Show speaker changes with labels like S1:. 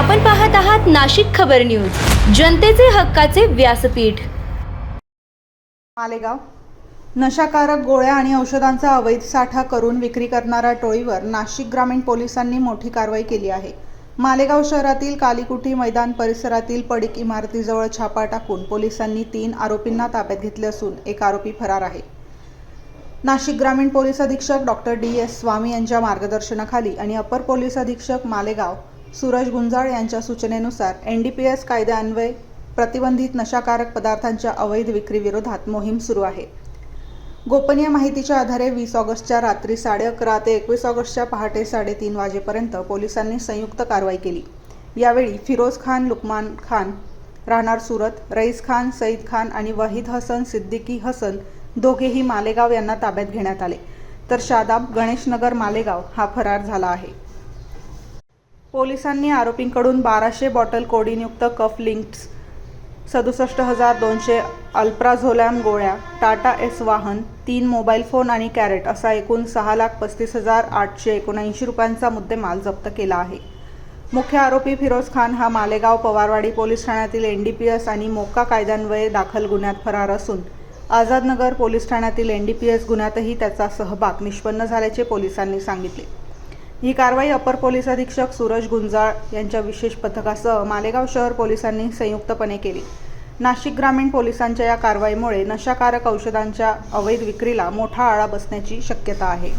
S1: आपण पाहत आहात नाशिक खबर न्यूज, जनतेचे हक्काचे व्यासपीठ।
S2: मालेगाव नशाकारक गोळ्या आणि औषधांचा अवैध साठा करून विक्री करणाऱ्या टोळीवर नाशिक ग्रामीण पोलिसांनी मोठी कारवाई केली आहे। मालेगाव शहरातील कालीकुटी मैदान परिसरातील पडीक इमारतीजवळ छापा टाकून पोलिसांनी 3 आरोपींना ताब्यात घेतले असून एक आरोपी फरार आहे। नाशिक ग्रामीण पोलीस अधीक्षक डॉक्टर DS स्वामी यांच्या मार्गदर्शनाखाली आणि अपर पोलीस अधीक्षक मालेगाव सूरज गुंजाळ यांच्या सूचनेनुसार NDPS कायद्यान्वये प्रतिबंधित नशाकारक पदार्थांच्या अवैध विक्री विरोधात मोहीम सुरू आहे। गोपनीय माहितीच्या आधारे 20 ऑगस्टच्या रात्री 11:30 ते 21 ऑगस्टच्या पहाटे 3:30 वाजेपर्यंत पोलिसांनी संयुक्त कारवाई केली। यावेळी फिरोज खान, लुकमान खान राहणार सुरत, रईस खान, सईद खान आणि वहीद हसन सिद्दीकी हसन दोघेही मालेगाव यांना ताब्यात घेण्यात आले, तर शादाब गणेशनगर मालेगाव हा फरार झाला आहे। पोलिसांनी आरोपींकडून 1200 बॉटल कोडीनयुक्त कफ लिंक्स, 67,200 अल्प्राझोलॅम गोळ्या, टाटा एस वाहन, 3 मोबाईल फोन आणि कॅरेट असा एकूण 6,35,879 रुपयांचा मुद्देमाल जप्त केला आहे। मुख्य आरोपी फिरोज खान हा मालेगाव पवारवाडी पोलीस ठाण्यातील NDPS आणि मोक्का कायद्यान्वये दाखल गुन्ह्यात फरार असून आझादनगर पोलीस ठाण्यातील NDPS गुन्ह्यातही त्याचा सहभाग निष्पन्न झाल्याचे पोलिसांनी सांगितले। ही कारवाई अपर पोलीस अधीक्षक सूरज गुंजाळ यांच्या विशेष पथकासह मालेगाव शहर पोलिसांनी संयुक्तपणे केली। नाशिक ग्रामीण पोलिसांच्या या कारवाईमुळे नशाकारक औषधांच्या अवैध विक्रीला मोठा आळा बसण्याची शक्यता आहे।